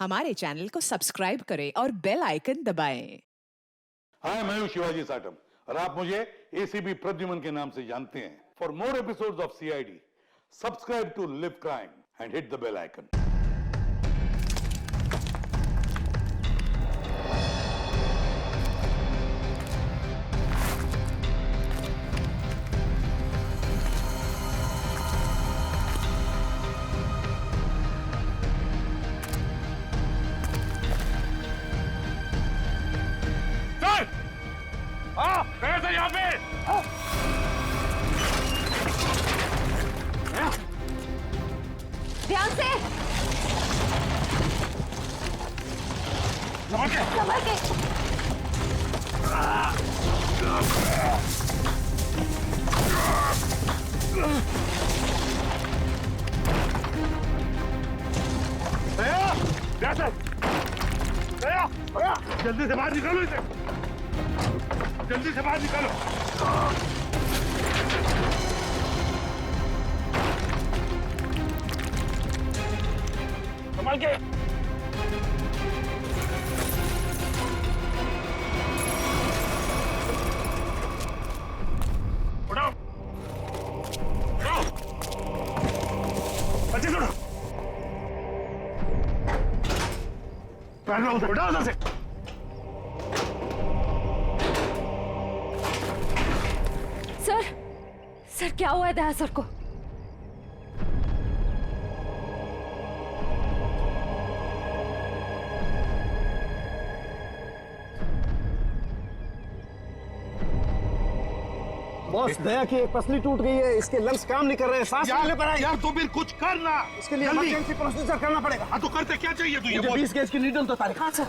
हमारे चैनल को सब्सक्राइब करें और बेल आइकन दबाएं। हाय, मैं हूं शिवाजी साटम और आप मुझे एसीपी प्रद्युमन के नाम से जानते हैं। For more episodes of CID, subscribe to LIV Crime and hit the bell icon. यहाँ पे ध्यान से संभल के जल्दी से बाहर निकालो इसे, जल्दी से बाहर निकालो। संभाल के। उठाओ, उठाओ, अच्छे से उठाओ। पैर उधर, उठाओ उधर से। सर क्या हुआ है दया सर को? बॉस, दया की एक पसली टूट गई है, इसके लंग्स काम नहीं कर रहे हैं, सांस लेने पर यार तो फिर कुछ करना, इसके लिए इमरजेंसी प्रोसीजर करना पड़ेगा। हाँ तो करते क्या चाहिए तुझे? मुझे 20 गेज की नीडल तो तारीख। हाँ सर।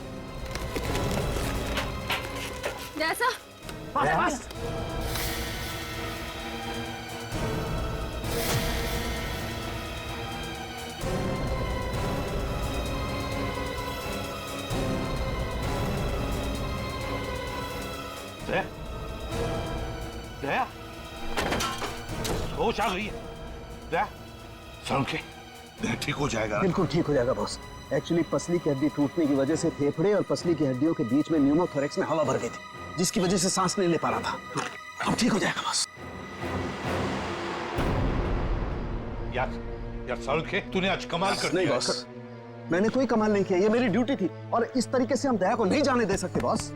जैसा बस दया, होश आ गई है। दया, सुन के, दया ठीक हो जाएगा। बिल्कुल ठीक हो जाएगा बॉस। एक्चुअली पसली की हड्डी टूटने की वजह से फेफड़े और पसली की हड्डियों के बीच में न्यूमोथोरेक्स में हवा भर गई थी, जिसकी वजह से सांस नहीं ले पा रहा था। अब ठीक हो जाएगा बॉस। यार सरुण के, तूने आज कमाल कर नहीं दिया। बॉस, मैंने कोई कमाल नहीं किया, ये मेरी ड्यूटी थी और इस तरीके से हम दया को नहीं जाने दे सकते बॉस।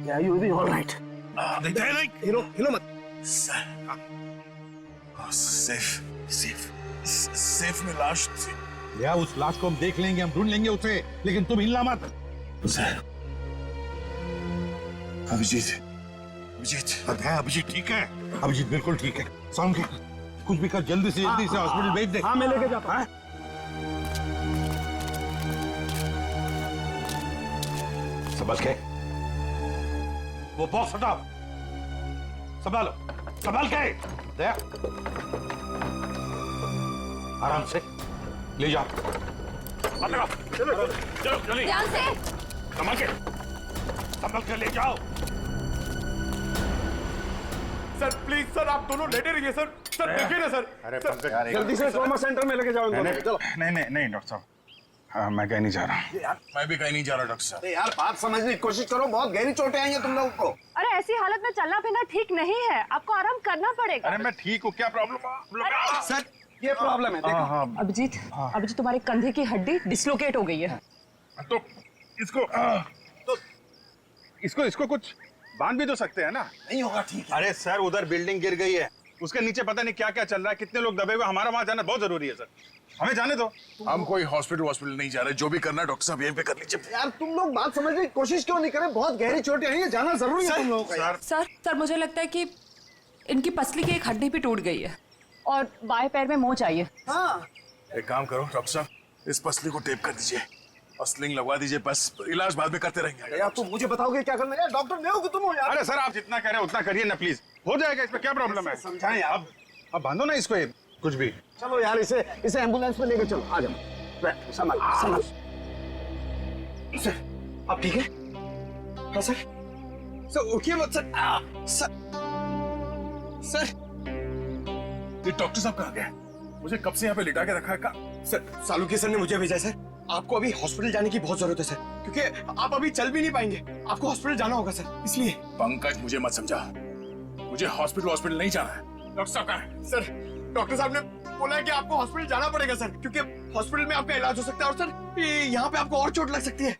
या यू बी ऑलराइट? नहीं, हिलो मत। सेफ में लाश थी। या उस लाश को हम देख लेंगे, हम ढूंढ लेंगे उसे, लेकिन तुम हिलना मत। अभिजीत ठीक है, अभिजीत बिल्कुल ठीक है। सरुण के, कुछ भी कर, जल्दी से हॉस्पिटल भेज दे। हाँ मैं लेके जाता हूँ। संभल के, वो बॉक्स हटाओ, संभालो, संभाल के। दया, आराम से ले जाओ। चलो जल्दी, ध्यान से संभल के ले जाओ। सर प्लीज सर, आप दोनों लेटे रहिए सर। सर देखिए ना सर। अरे जल्दी से ट्रॉमा सेंटर में लेके जाओ। चलो। नहीं डॉक्टर साहब, हाँ, मैं कहीं नहीं जा रहा। मैं भी कहीं नहीं जा रहा डॉक्टर साहब। यार बात समझने की कोशिश करो, बहुत गहरी चोटें आई हैं तुम लोगों को। अरे ऐसी हालत में चलना फिरना ठीक नहीं है, आपको आराम करना पड़ेगा। अरे मैं ठीक हूँ, क्या प्रॉब्लम? सर ये प्रॉब्लम है, देखो। हाँ, अभिजीत तुम्हारे कंधे की हड्डी डिसलोकेट हो गई है। तो इसको कुछ बांध भी तो सकते हैं ना? नहीं होगा ठीक है। अरे सर, उधर बिल्डिंग गिर गई है, उसके नीचे पता नहीं क्या क्या चल रहा है, कितने लोग दबे हुए, हमारा वहां जाना बहुत जरूरी है सर, हमें जाने दो। हम कोई हॉस्पिटल नहीं जा रहे, जो भी करना है डॉक्टर साहब यहीं पे कर लीजिए। यार तुम लोग बात समझने की कोशिश क्यों नहीं करें? बहुत गहरी चोटें आई हैं, जाना जरूरी है तुम लोगों का। सर मुझे लगता है कि इनकी पसली की एक हड्डी भी टूट गई है और बाएं पैर में मोच आई है। हाँ एक काम करो डॉक्टर साहब, इस पसली को टेप कर दीजिए और स्लिंग लगवा दीजिए, बस इलाज बाद में करते रहेंगे। यार तुम मुझे बताओगे क्या करना है? यार डॉक्टर नहीं हो कि तुम हो यार। अरे सर, आप जितना कह रहे हैं उतना करिए ना प्लीज, हो जाएगा, इसमें क्या प्रॉब्लम है? समझाएं यार। अब बांधो ना इसको, कुछ भी। चलो यार, इसे एम्बुलेंस में लेकर चलो। आ जाओ, संभाल संभाल। सर आप ठीक है? हाँ सर, सर उठिए मत सर। सर ये डॉक्टर साहब कहाँ गए? मुझे कब से यहाँ पे लिटा के रखा है का? सर सालुकी सर ने मुझे भेजा सर। आपको अभी हॉस्पिटल जाने की बहुत जरूरत है सर, क्योंकि आप अभी चल भी नहीं पाएंगे। आपको हॉस्पिटल जाना होगा सर, इसलिए। पंकज मुझे मत समझा, मुझे हॉस्पिटल नहीं जाना है। डॉक्टर साहब कहाँ हैं? सर डॉक्टर साहब ने बोला है कि आपको हॉस्पिटल जाना पड़ेगा सर, क्योंकि हॉस्पिटल में आपका इलाज हो सकता है और सर यहाँ पे आपको और चोट लग सकती है।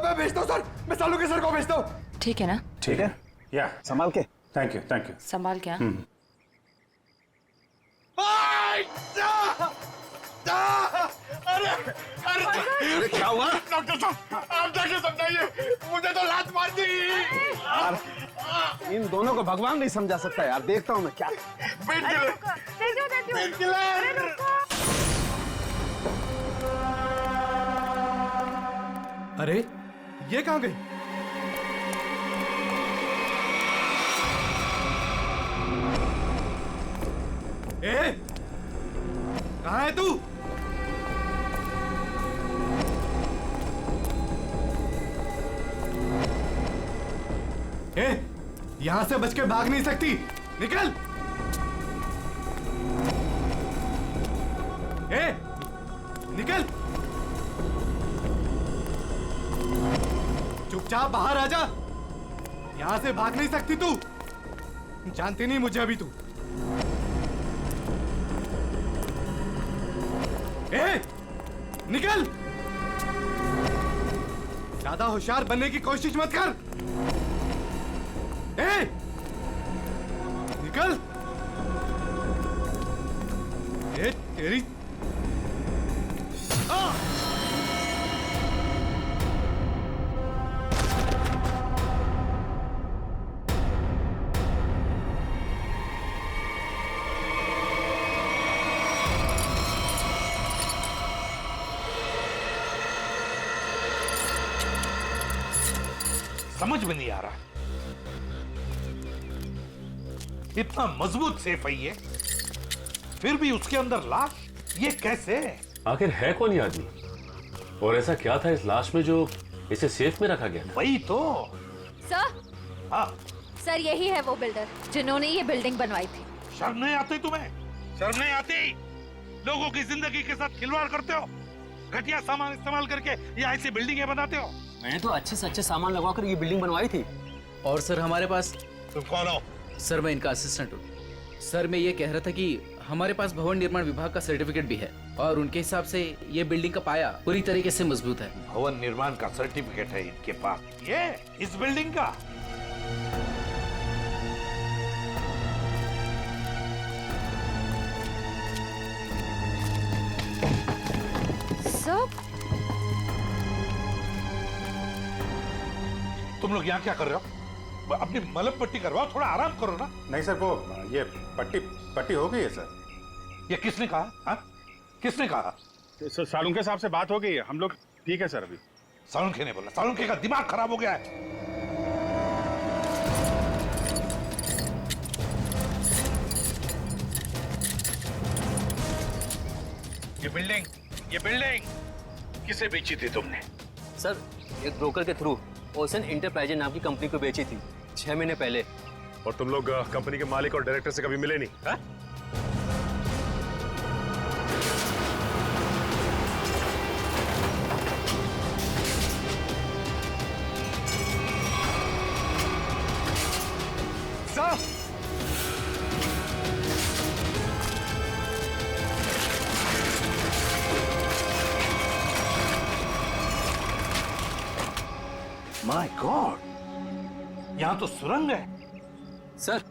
मैं भेजता हूँ सर, मैं सालू के सर को भेजता हूँ। ठीक है ना? ठीक है, या संभाल के। Thank you thank you. संभाल क्या? अरे क्या हुआ? डॉक्टर साहब आप जाके समझाइए, मुझे तो लात मार दी। इन दोनों को भगवान नहीं समझा सकता यार, देखता हूँ मैं क्या। Pain killer. अरे ये कहाँ गई? ए, कहाँ है तू? ए, यहां से बच के भाग नहीं सकती, निकल। ए, निकल। चुपचाप बाहर आ जा, यहां से भाग नहीं सकती तू। जानती नहीं मुझे अभी तू। ए, निकल। ज्यादा होशियार बनने की कोशिश मत कर। ए, निकल। ए, तेरी समझ में नहीं आ रहा, इतना मजबूत सेफ है ये, फिर भी उसके अंदर लाश, ये कैसे? आखिर है कौन ये आदमी और ऐसा क्या था इस लाश में जो इसे सेफ में रखा गया? वही तो। सर, हाँ सर यही है वो बिल्डर जिन्होंने ये बिल्डिंग बनवाई थी। शर्म नहीं आती तुम्हें? शर्म नहीं आती? लोगों की जिंदगी के साथ खिलवाड़ करते हो, घटिया सामान इस्तेमाल करके ये ऐसी बिल्डिंगें बनाते हो। मैंने तो अच्छे से अच्छे सामान लगवाकर ये बिल्डिंग बनवाई थी। और सर हमारे पास। तुम कौन हो? सर मैं इनका असिस्टेंट हूँ। सर मैं ये कह रहा था कि हमारे पास भवन निर्माण विभाग का सर्टिफिकेट भी है और उनके हिसाब से ये बिल्डिंग का पाया पूरी तरीके से मजबूत है। भवन निर्माण का सर्टिफिकेट है इनके पास, ये इस बिल्डिंग का? सर तुम लोग यहाँ क्या कर रहे हो? अपनी मलम पट्टी करवाओ, थोड़ा आराम करो ना। नहीं सर, वो ये पट्टी हो गई है सर। ये किसने कहा? हाँ? किसने कहा? सर सालुंके साहब से बात हो गई है, हम लोग ठीक है सर अभी। सालुंके ने बोला? सालुंके का दिमाग खराब हो गया है। ये बिल्डिंग किसे बेची थी तुमने? सर एक ब्रोकर के थ्रू ओशन इंटरप्राइजेज नाम की कंपनी को बेची थी 6 महीने पहले। और तुम लोग कंपनी के मालिक और डायरेक्टर से कभी मिले नहीं? हा? माय गॉड, यहाँ तो सुरंग है। सर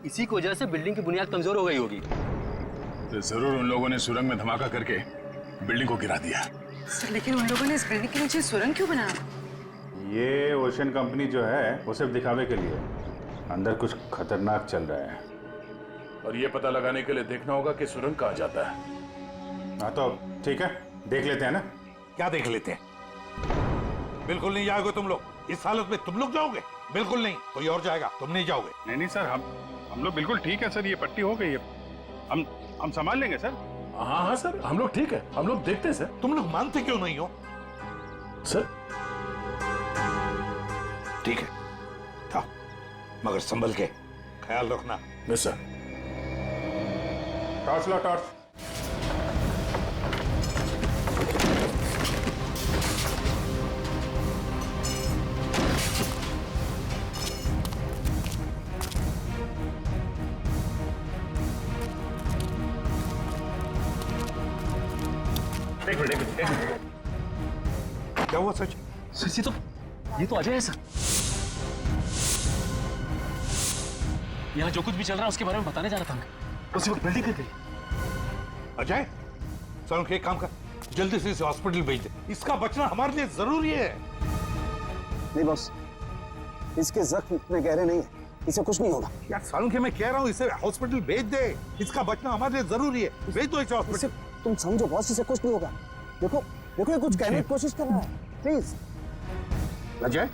इसी की वजह से बिल्डिंग की बुनियाद कमजोर हो गई होगी। तो जरूर उन लोगों ने सुरंग में धमाका करके बिल्डिंग को गिरा दिया। सर लेकिन उन लोगों ने इस बिल्डिंग के नीचे सुरंग क्यों बनाया? ये ओशन कंपनी जो है वो सिर्फ दिखावे के लिए, अंदर कुछ खतरनाक चल रहा है। और ये पता लगाने के लिए देखना होगा कि सुरंग कहाँ जाता है। हाँ तो ठीक है, देख लेते हैं ना। क्या देख लेते हैं? बिल्कुल नहीं जाओगे तुम लोग, इस हालत में तुम लोग जाओगे? बिल्कुल नहीं, कोई और जाएगा, तुम नहीं जाओगे। नहीं नहीं सर, हम लोग बिल्कुल ठीक है सर, ये पट्टी हो गई है, हम संभाल लेंगे सर। हाँ हाँ सर, हम लोग ठीक है, हम लोग देखते हैं सर। तुम लोग मानते क्यों नहीं हो? सर ठीक है, मगर संभल के, ख्याल रखना। Yes sir. टॉर्च लो, टॉर्च। एक मिनट। क्या हुआ सच? सर ये तो अजय है सर। यहाँ जो कुछ भी चल रहा है उसके बारे में बताने जा रहा था। उसी वक्त बिल्डिंग गिर गई। अजय, सालू के एक काम कर, जल्दी से इसे हॉस्पिटल भेज दे। इसका बचना हमारे लिए जरूरी है। नहीं बॉस, इसके जख्म इतने गहरे नहीं है, इसे कुछ नहीं होगा। यार सालू के मैं कह रहा हूँ इसे हॉस्पिटल भेज दे। इसका बचना हमारे लिए जरूरी है। भेज दो इसे हॉस्पिटल। तुम समझो बॉस, इसे कुछ नहीं होगा। देखो देखो, ये कुछ कहने की कोशिश कर रहा है। प्लीज। अजय,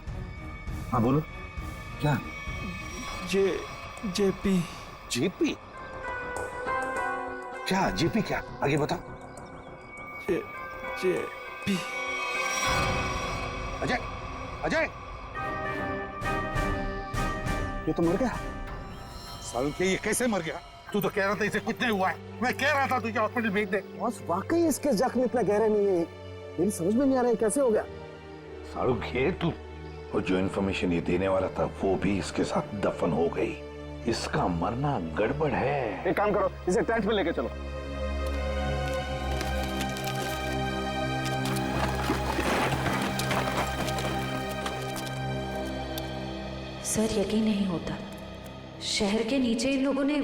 हाँ बोलो। क्या? जेपी। जेपी? क्या जेपी? क्या आगे बताओ। जेपी। अजय, अजय, ये तो मर गया। सालू के ये कैसे मर गया? तू तो कह रहा था इसे कुछ नहीं हुआ है। मैं कह रहा था तुझे हॉस्पिटल भेज दे। बॉस वाकई इसके जख्म इतना गहरे नहीं है। मेरी समझ में नहीं आ रहा है कैसे हो गया। सालू के तू, और जो इन्फॉर्मेशन ये देने वाला था वो भी इसके साथ दफन हो गई। इसका मरना गड़बड़ है। एक काम करो, इसे टेंट में लेके चलो। सर यकीन नहीं होता, शहर के नीचे इन लोगों ने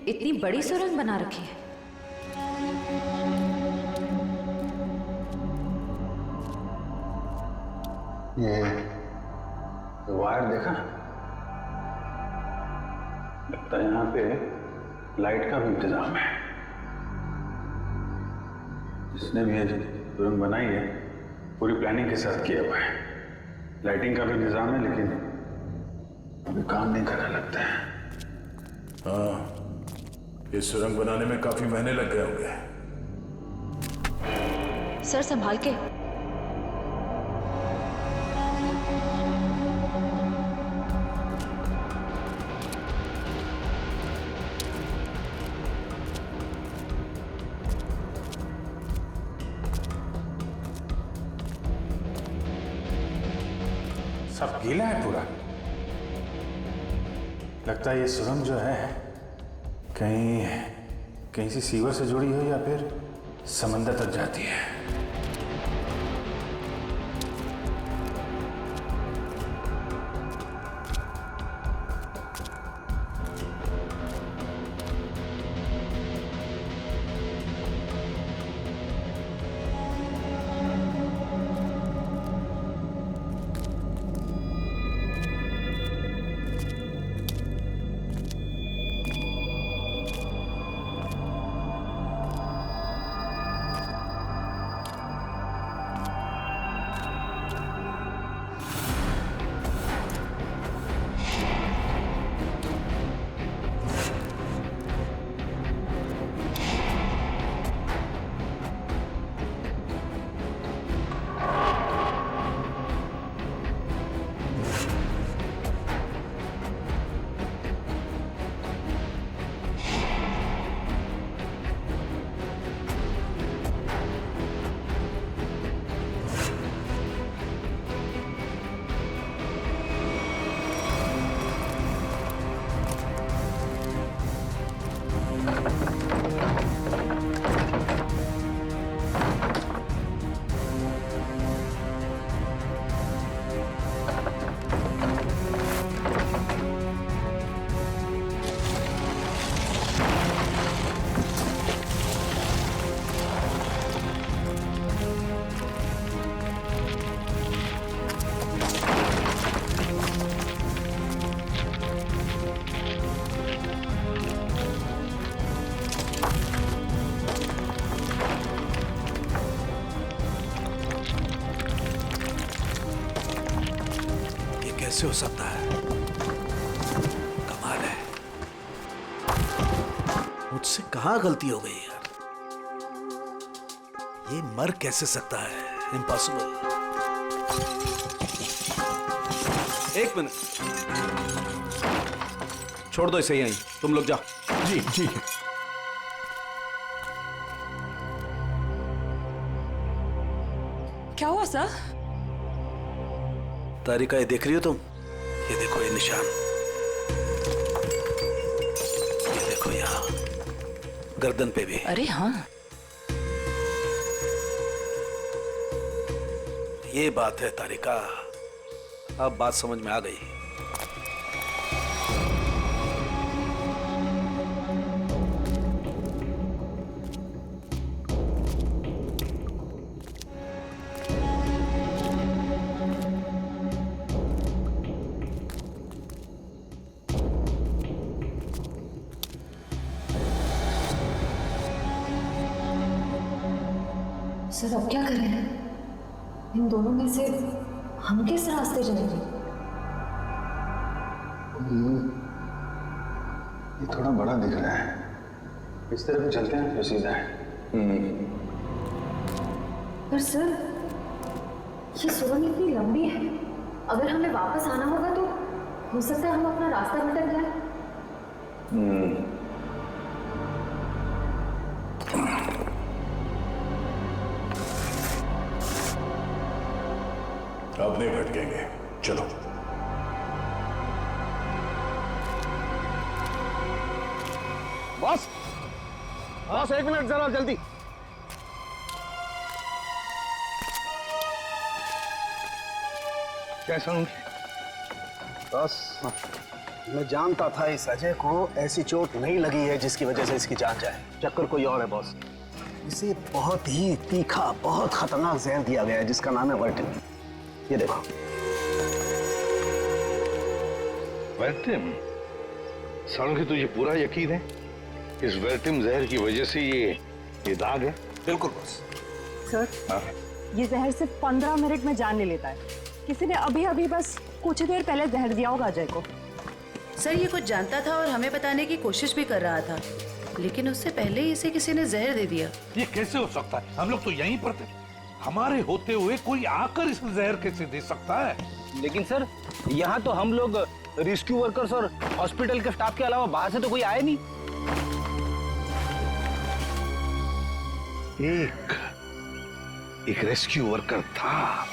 इतनी बड़ी सुरंग बना रखी है। ये वायर देखा? लगता है यहाँ पे लाइट का भी इंतजाम है। जिसने भी ये सुरंग बनाई है पूरी प्लानिंग के साथ किया हुआ है। लाइटिंग का भी इंतजाम है, लेकिन अभी काम नहीं करने लगता है। हाँ, ये सुरंग बनाने में काफी महीने लग गए होंगे। सर संभाल के। सब गीला है पूरा। लगता है ये सुरंग जो है कहीं से सीवर से जुड़ी हो या फिर समंदर तक जाती है। कैसे हो सकता है? कमाल है। मुझसे कहां गलती हो गई यार। ये मर कैसे सकता है? इम्पॉसिबल। एक मिनट। छोड़ दो इसे यहीं, तुम लोग जाओ। जी ठीक है। क्या हुआ सर? तारिका, ये देख रही हो तुम? ये देखो ये निशान, ये देखो यहाँ गर्दन पे भी। अरे हाँ, ये बात है तारिका, अब बात समझ में आ गई। सर अब क्या करें? इन दोनों में से हम किस रास्ते जाएंगे? ये थोड़ा बड़ा दिख रहा है, इस तरफ चलते हैं तो सीधा है। पर सर ये सुरंग इतनी लंबी है, अगर हमें वापस आना होगा तो हो सकता है हम अपना रास्ता भटक जाए। अब नहीं भटकेंगे, चलो। बॉस, बॉस 1 मिनट जरा जल्दी। कैसा हूँ? बस मैं जानता था इस अजय को ऐसी चोट नहीं लगी है जिसकी वजह से इसकी जान जाए। चक्कर कोई और है बॉस। इसे बहुत ही तीखा, बहुत खतरनाक जहर दिया गया है जिसका नाम है वर्टिन। ये देखो। वर्टिम? सालुंखी, तुझे पूरा यकीन है इस वर्टिम जहर की वजह से ये दाग है? बिल्कुल बॉस। सर, ये जहर सिर्फ 15 मिनट में जान ले लेता है। किसी ने अभी बस कुछ देर पहले जहर दिया होगा अजय को। सर ये कुछ जानता था और हमें बताने की कोशिश भी कर रहा था, लेकिन उससे पहले ही इसे किसी ने जहर दे दिया। ये कैसे हो सकता है? हम लोग तो यहीं पर थे, हमारे होते हुए कोई आकर इस जहर कैसे दे सकता है? लेकिन सर यहाँ तो हम लोग रेस्क्यू वर्कर्स और हॉस्पिटल के स्टाफ के अलावा बाहर से तो कोई आया नहीं। एक रेस्क्यू वर्कर था।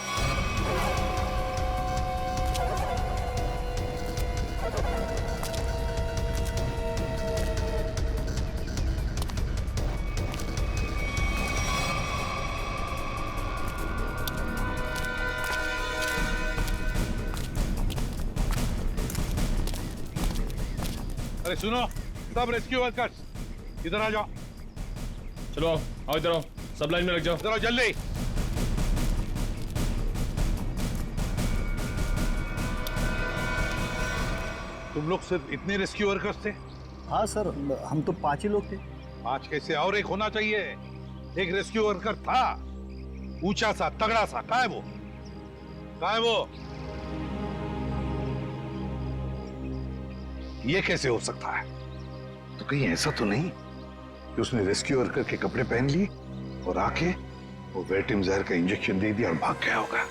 अरे सुनो सब रेस्क्यू वर्कर्स, इधर आ जाओ। चलो आओ, इधर आओ, सब लाइन में लग जाओ। इधर आओ जल्दी। तुम लोग सिर्फ इतने रेस्क्यू वर्कर्स थे? हाँ सर, हम तो 5 ही लोग थे। 5 कैसे? और एक होना चाहिए। एक रेस्क्यू वर्कर था, ऊंचा सा, तगड़ा सा। कहाँ है वो? कहाँ है वो? ये कैसे हो सकता है? तो कहीं ऐसा तो नहीं कि उसने रेस्क्यू वर्कर के कपड़े पहन लिए और आके वो वेटिम जहर का इंजेक्शन दे दिया और भाग गया होगा?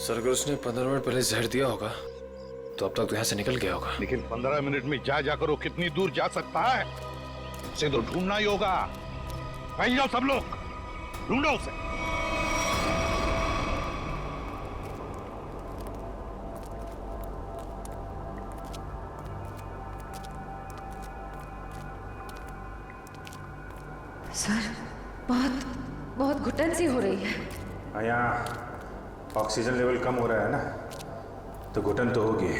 सर अगर उसने 15 मिनट पहले जहर दिया होगा तो अब तक तो यहाँ से निकल गया होगा। लेकिन 15 मिनट में जाकर वो कितनी दूर जा सकता है? उसे तो ढूंढना ही होगा। कहीं जाओ सब लोग, ढूंढो उसे। सर बहुत घुटन सी हो रही है। यहाँ ऑक्सीजन लेवल कम हो रहा है ना, तो घुटन तो होगी,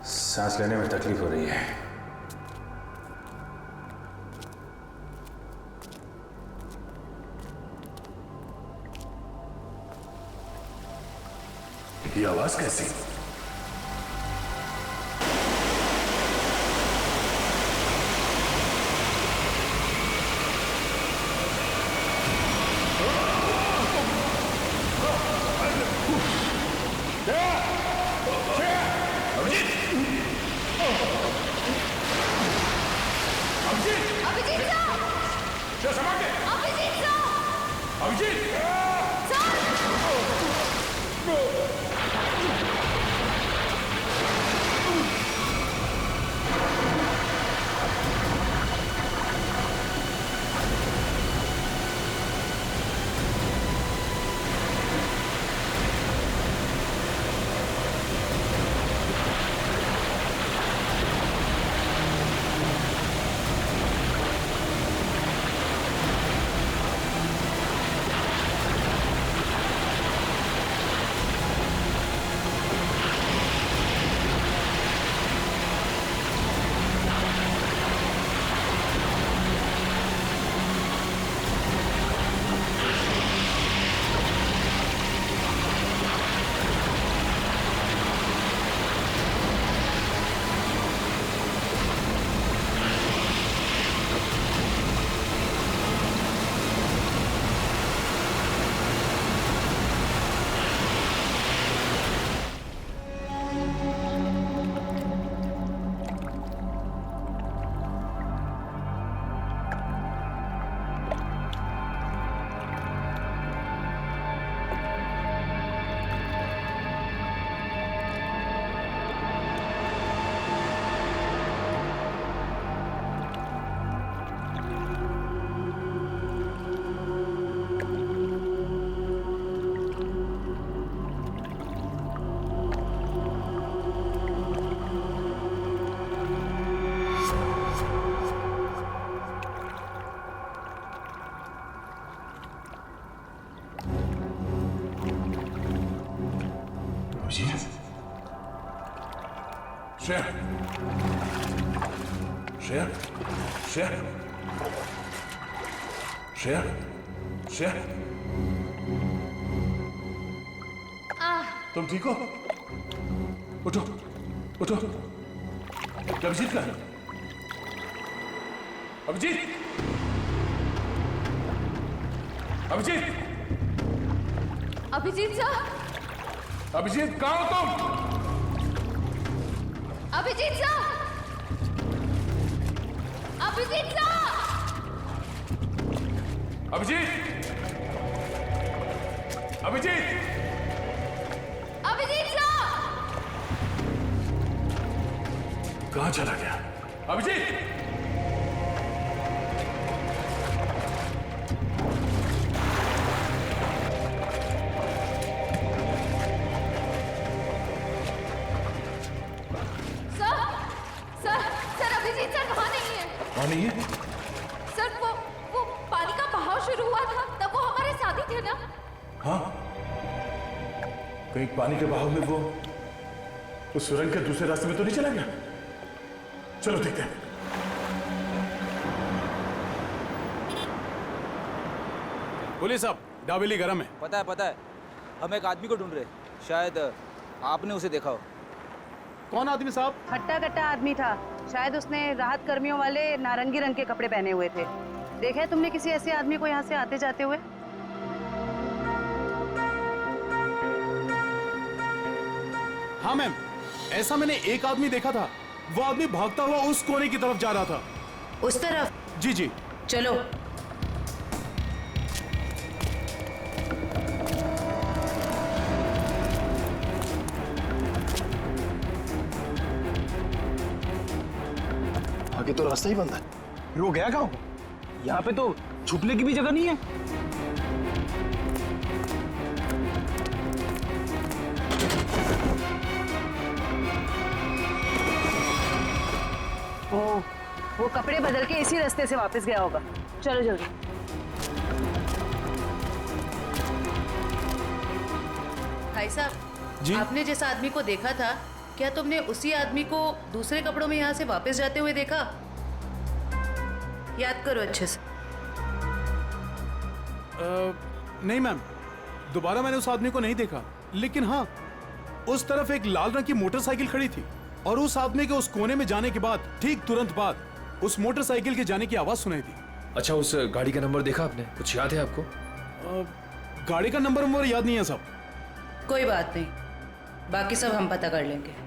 सांस लेने में तकलीफ हो रही है। ये आवाज कैसी? श्रेया श्रेया श्रेया श्रेया श्रेया तुम ठीक हो? उठो उठो। अभिजीत का अभिजीत अभिजीत अभिजीत सर, अभिजीत कहाँ हो तुम? Abhijeet sir, Abhijeet sir, Abhijeet Abhijeet Abhijeet sir, कहाँ चला गया अभिजीत? सर अभिजीत सर वहाँ नहीं है। वहाँ नहीं है? सर वो पानी का बहाव शुरू हुआ था तब वो हमारे साथ ही थे ना। हाँ, कहीं पानी के बहाव में वो उस सुरंग के दूसरे रास्ते में तो नहीं चला गया? चलो देखते हैं। पुलिस साहब, डाबेली गरम है। पता है। हम एक आदमी को ढूंढ रहे, शायद आपने उसे देखा हो। कौन आदमी साहब? हट्टा कट्टा आदमी था, शायद उसने राहत कर्मियों वाले नारंगी रंग के कपड़े पहने हुए थे। देखा है तुमने किसी ऐसे आदमी को यहाँ से आते जाते हुए? हाँ मैम, ऐसा मैंने एक आदमी देखा था। वो आदमी भागता हुआ उस कोने की तरफ जा रहा था। उस तरफ? जी जी। चलो। आगे तो रास्ता ही बंद है। फिर वो गया कहाँ? यहाँ पे तो छुपने की भी जगह नहीं है। वो कपड़े बदल के इसी रास्ते से वापस गया होगा। चलो जल्दी। भाई साहब, आपने जिस आदमी को देखा था, क्या तुमने उसी आदमी को दूसरे कपड़ों में यहाँ से वापस जाते हुए देखा? याद करो अच्छे से। नहीं मैम, दोबारा मैंने उस आदमी को नहीं देखा, लेकिन हाँ, उस तरफ एक लाल रंग की मोटरसाइकिल खड़ी थी और उस आदमी के उस कोने में जाने के बाद ठीक तुरंत बाद उस मोटरसाइकिल के जाने की आवाज सुनाई दी। अच्छा, उस गाड़ी का नंबर देखा आपने? कुछ याद है आपको? गाड़ी का नंबर याद नहीं है साहब। कोई बात नहीं, बाकी सब हम पता कर लेंगे।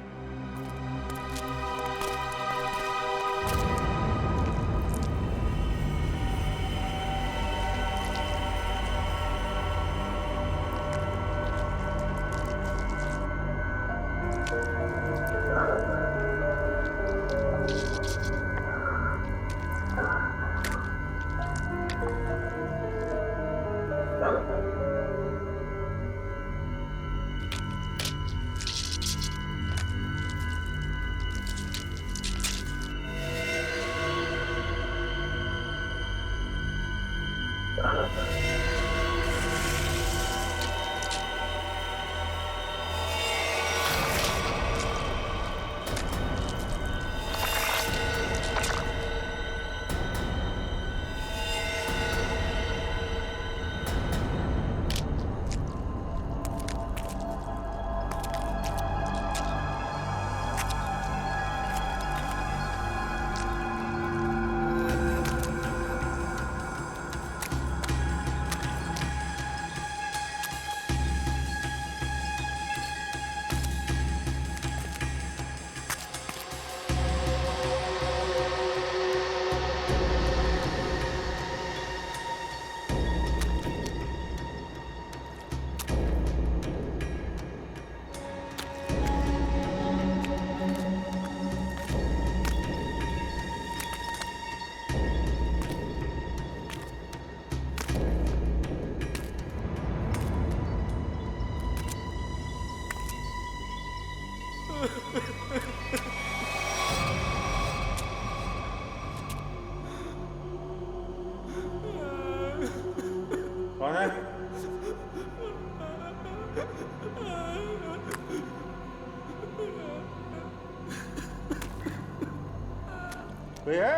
कोई है?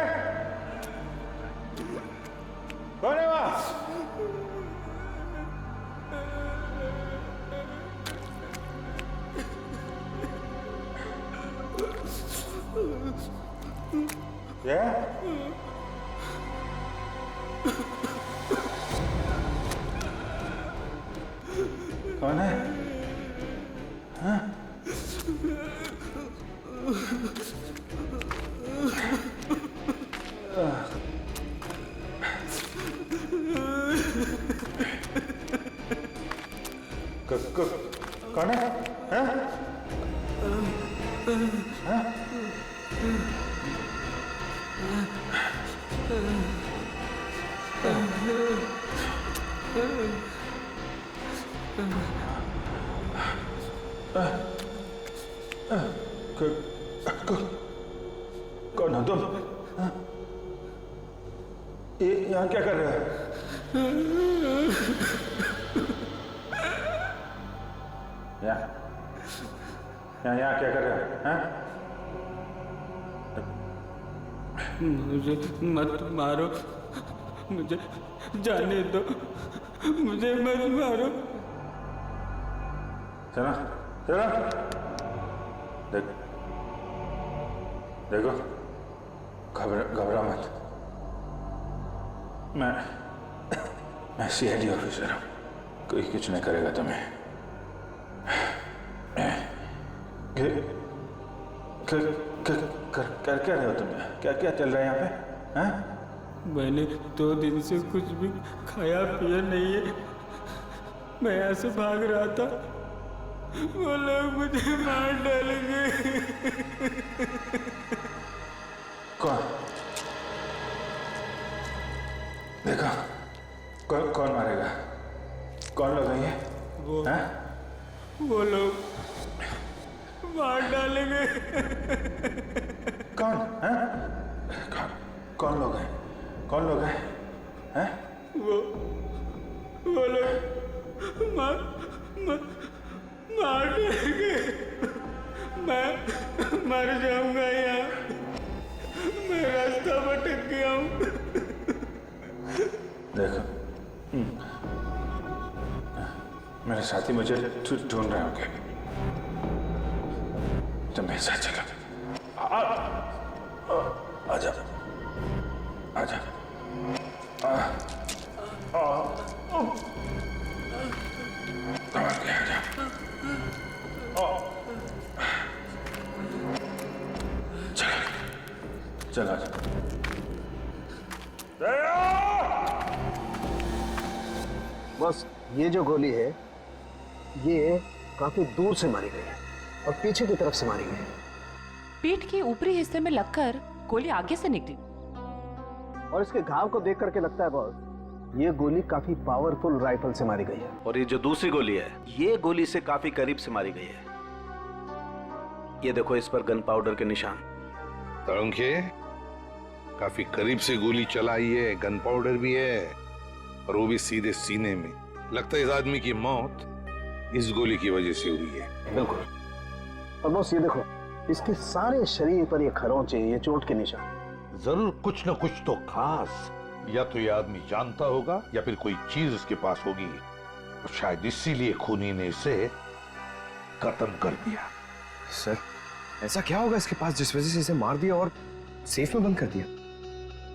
कौन है वहां? क्या? कौन है? हाँ? कौन है? हाँ? हाँ? कौन हो तुम? ये यहाँ क्या कर रहे हो? यहाँ क्या कर रहे हो? हाँ? मुझे मत मारो, मुझे जाने दो, मुझे मत मारो। चलो चलो, देखो घबरा मत। मैं सीआईडी ऑफिसर हूँ, कोई कुछ नहीं करेगा तुम्हें। कर क्या रहे हो तुम? क्या चल रहा है यहाँ पे? हाँ? मैंने 2 दिन से कुछ भी खाया पिया नहीं है। मैं यहाँ से भाग रहा था, वो लोग मुझे मार डालेंगे। कौन? देखो कौन मारेगा? कौन लोग हैं ये? वो लोग मार डालेंगे। कौन? हैं? कौन लोग हैं? कौन लोग हैं? हैं? वो लोग मार डालेंगे। मैं मर जाऊंगा यहाँ, मैं रास्ता भटक गया हूँ। देखो मेरे साथी मुझे ढूंढ रहे होंगे, तुम मेरे साथ चलो। आजा आजा। आजा। चलो चलो। बस ये जो गोली है ये काफी दूर से मारी गई है और पीछे की तरफ से मारी गई है। पीठ के ऊपरी हिस्से में लगकर गोली आगे से निकली। और इसके घाव को देख करके लगता है बॉस, ये गोली काफी पावरफुल राइफल से मारी गई है। और ये जो दूसरी गोली है, ये गोली से काफी करीब से मारी गई है। ये देखो इस पर गन पाउडर के निशान। तरुणखे, काफी करीब से गोली चलाई है, गन पाउडर भी है और वो भी सीधे सीने में। लगता है इस आदमी की मौत इस गोली की वजह से हुई है। बिल्कुल। और बॉस ये देखो, इसके सारे शरीर पर ये खरोंचे, ये चोट के निशान। जरूर कुछ न कुछ तो खास, या तो ये आदमी जानता होगा या फिर कोई चीज उसके पास होगी, और शायद इसीलिए खूनी ने इसे खत्म कर दिया। सर, ऐसा क्या होगा इसके पास जिस वजह से इसे मार दिया और सेफ में बंद कर दिया?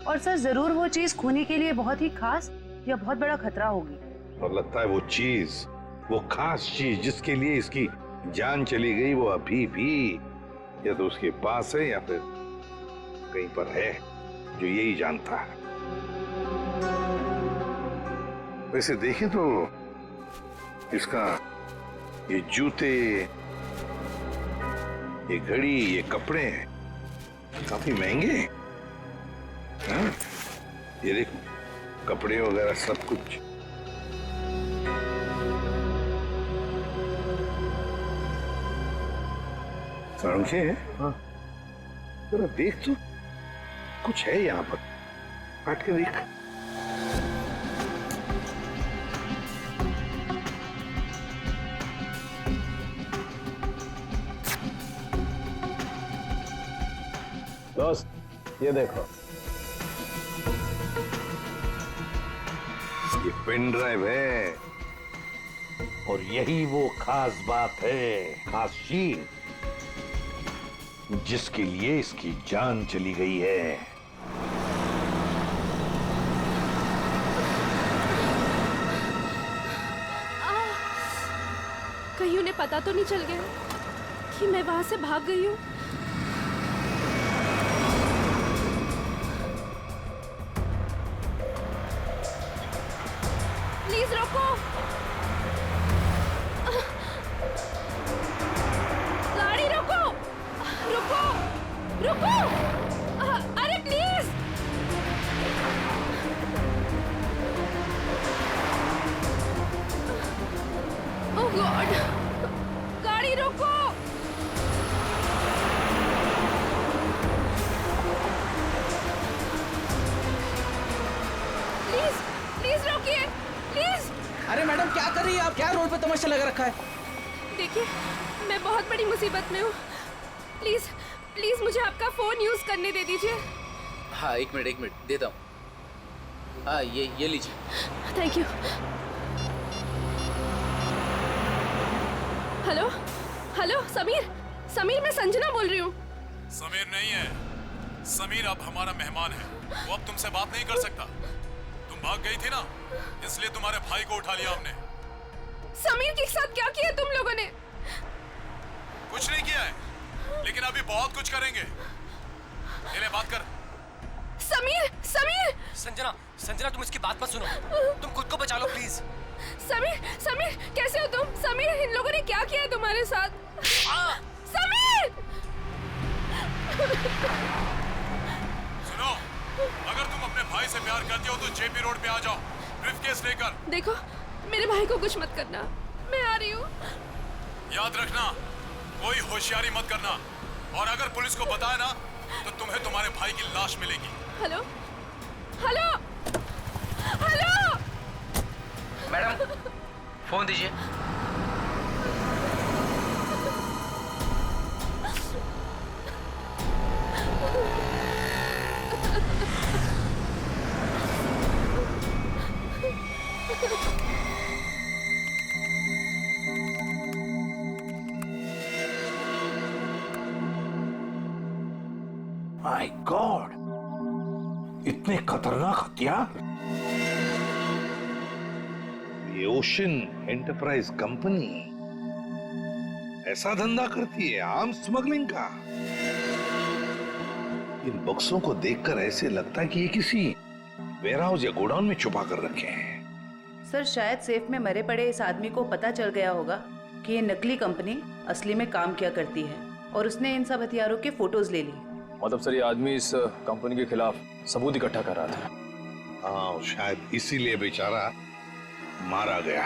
और सर जरूर वो चीज खूनी के लिए बहुत ही खास या बहुत बड़ा खतरा होगी। और लगता है वो चीज, वो खास चीज जिसके लिए इसकी जान चली गई, वो अभी भी या तो उसके पास है या फिर कहीं पर है जो यही जानता है। वैसे देखें तो इसका ये जूते, ये घड़ी, ये कपड़े काफी महंगे हैं। हाँ? ये देखो कपड़े वगैरह सब कुछ। तरुणखे, हाँ, जरा देख तो, कुछ है यहाँ पर, काट के देख। दोस्त, ये देखो, ये पेन ड्राइव है और यही वो खास बात है, खास चीज जिसके लिए इसकी जान चली गई है। कहीं उन्हें पता तो नहीं चल गया कि मैं वहां से भाग गई हूँ? प्लीज रोको, गाड़ी रोको, रुको, रुको, अरे प्लीज। ओह गॉड, गाड़ी रोको। प्लीज प्लीज रोकिए, प्लीज। अरे मैडम क्या कर रही है आप? क्या रोड पे तमाशा लगा रखा है? देखिए, मैं बहुत बड़ी मुसीबत में हूँ। प्लीज प्लीज मुझे आपका फोन यूज करने दे दीजिए। हाँ एक मिनट देता हूँ। हाँ ये लीजिए। Thank you. Hello hello, Sameer, मैं संजना बोल रही हूँ। समीर नहीं है, समीर अब हमारा मेहमान है, वो अब तुमसे बात नहीं कर सकता। तुम भाग गई थी ना, इसलिए तुम्हारे भाई को उठा लिया हमने। समीर के साथ क्या किया तुम लोगों ने? कुछ नहीं किया है, लेकिन अभी बहुत कुछ करेंगे। ले बात कर। समीर संजना तुम इसकी बात मत सुनो, तुम खुद को बचा लो प्लीज। समीर कैसे हो तुम? समीर, इन लोगों ने क्या किया है तुम्हारे साथ? समीर! सुनो, अगर तुम अपने भाई से प्यार करते हो तो जेपी रोड पे आ जाओ, ब्रीफकेस लेकर। देखो, मेरे भाई को कुछ मत करना, मैं आ रही हूँ। याद रखना, कोई होशियारी मत करना, और अगर पुलिस को बताया ना तो तुम्हें तुम्हारे भाई की लाश मिलेगी। Hello hello hello, madam phone दीजिए। माय गॉड, इतने खतरनाक हथियार। ये ओशन एंटरप्राइज कंपनी ऐसा धंधा करती है, आर्म्स स्मगलिंग का। इन बक्सों को देखकर ऐसे लगता है कि ये किसी वेयरहाउस या गोडाउन में छुपा कर रखे हैं। सर शायद सेफ में मरे पड़े इस आदमी को पता चल गया होगा कि ये नकली कंपनी असली में काम क्या करती है, और उसने इन सब हथियारों के फोटोज ले ली। मतलब सर ये आदमी इस कंपनी के खिलाफ सबूत इकट्ठा कर रहा था। हाँ, शायद इसीलिए बेचारा मारा गया।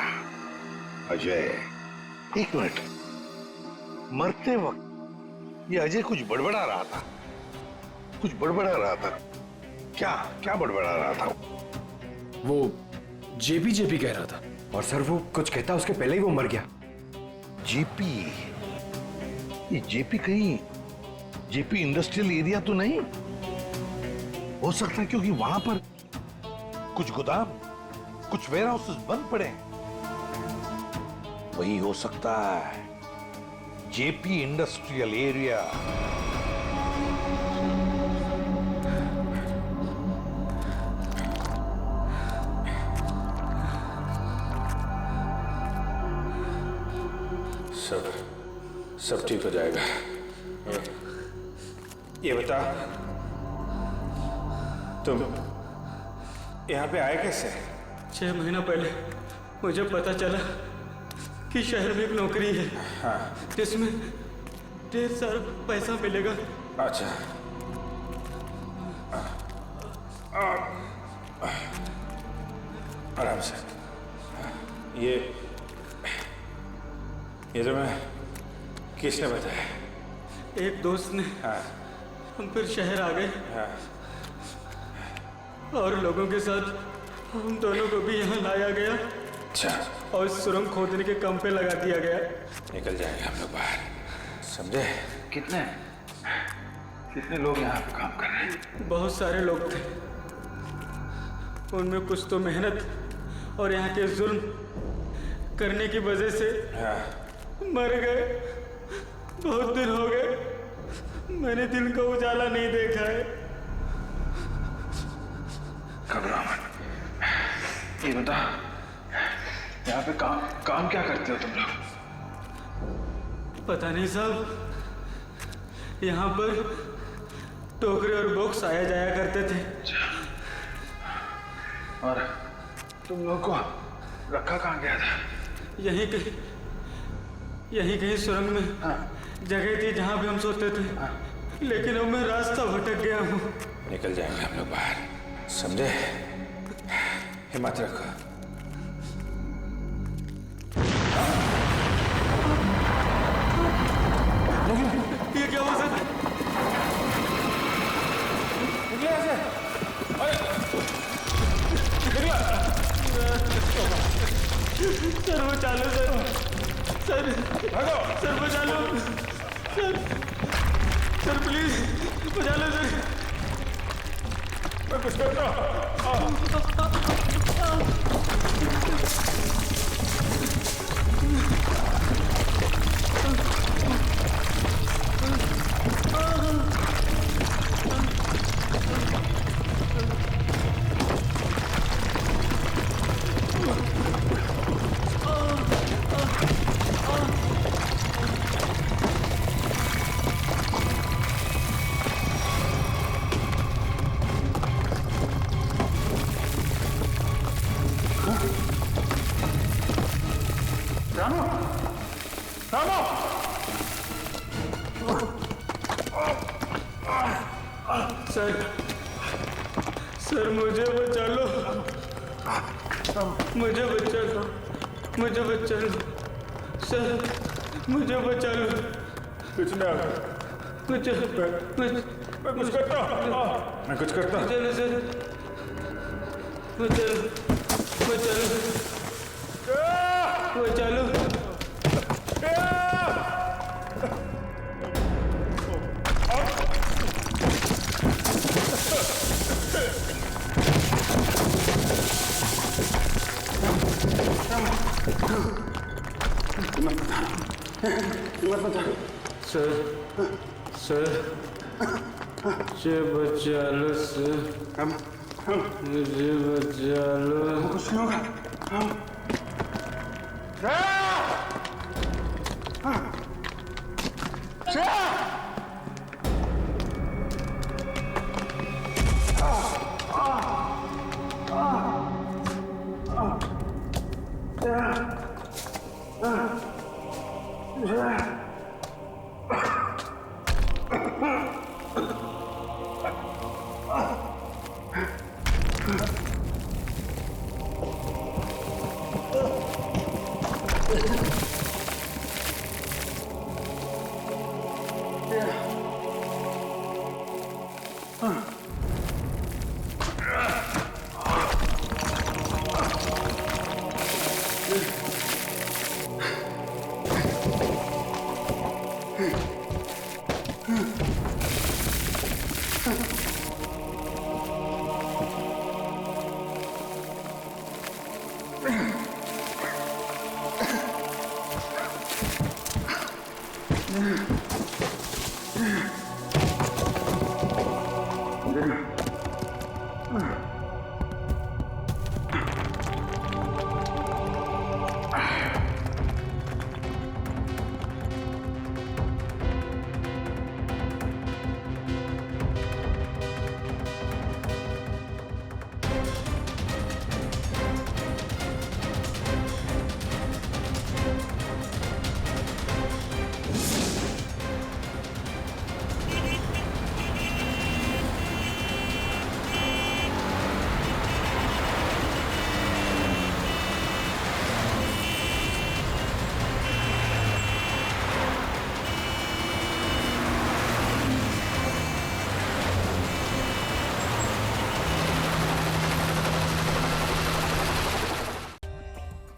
अजय, एक मिनट, मरते वक्त ये अजय कुछ बड़बड़ा रहा था, कुछ बड़बड़ा रहा था। क्या बड़बड़ा रहा था? वो जेपी कह रहा था। और सर वो कुछ कहता उसके पहले ही वो मर गया। जेपी? ये जेपी कहीं जेपी इंडस्ट्रियल एरिया तो नहीं हो सकता, क्योंकि वहां पर कुछ गोदाम, कुछ वेयरहाउसेस बंद पड़े हैं। वही हो सकता है, जेपी इंडस्ट्रियल एरिया। सब ठीक हो जाएगा। ये बता, तुम यहाँ पे आए कैसे? 6 महीना पहले मुझे पता चला कि शहर में एक नौकरी है, हाँ, जिसमें ढेर सारा पैसा मिलेगा। अच्छा, आराम से। ये तुम्हें किसने बताया? एक दोस्त ने। हाँ। हम फिर शहर आ गए। हाँ। और लोगों के साथ हम दोनों को भी यहाँ लाया गया। अच्छा। और सुरंग खोदने के काम पे लगा दिया गया। निकल जाएंगे हम लोग बाहर, समझे? कितने? कितने लोग यहाँ पे काम कर रहे हैं? बहुत सारे लोग थे। उनमें कुछ तो मेहनत और यहाँ के जुल्म करने की वजह से मर गए। बहुत दिन हो गए मैंने दिन का उजाला नहीं देखा है। घबराओ मत। ये बता, यहाँ पे काम क्या करते हो तुम लोग? पता नहीं साहब, यहाँ पर टोकरे और बॉक्स आया जाया करते थे। और तुम लोग को रखा कहाँ गया था? यहीं कहीं सुरंग में जगह थी जहाँ पे हम सोते थे, लेकिन अब मैं रास्ता भटक गया हूँ। निकल जाएंगे हम लोग बाहर, समझे? हिम्मत रखो। ये क्या हुआ सर? निकले ऐसे? सर वो चालू सर बचा लो सर प्लीज बचा लो सर। मैं कुछ करता सर मुझे बचा लो, मुझे बचा लो सर, मुझे बचा लो। कुछ ना, मैं कुछ करता। चलो सर, बचा लो। सर मुझे बचा लो सर, मुझे बचा लो। कुछ नहीं होगा।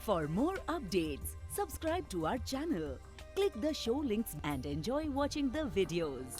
For more updates, subscribe to our channel, click the show links and enjoy watching the videos.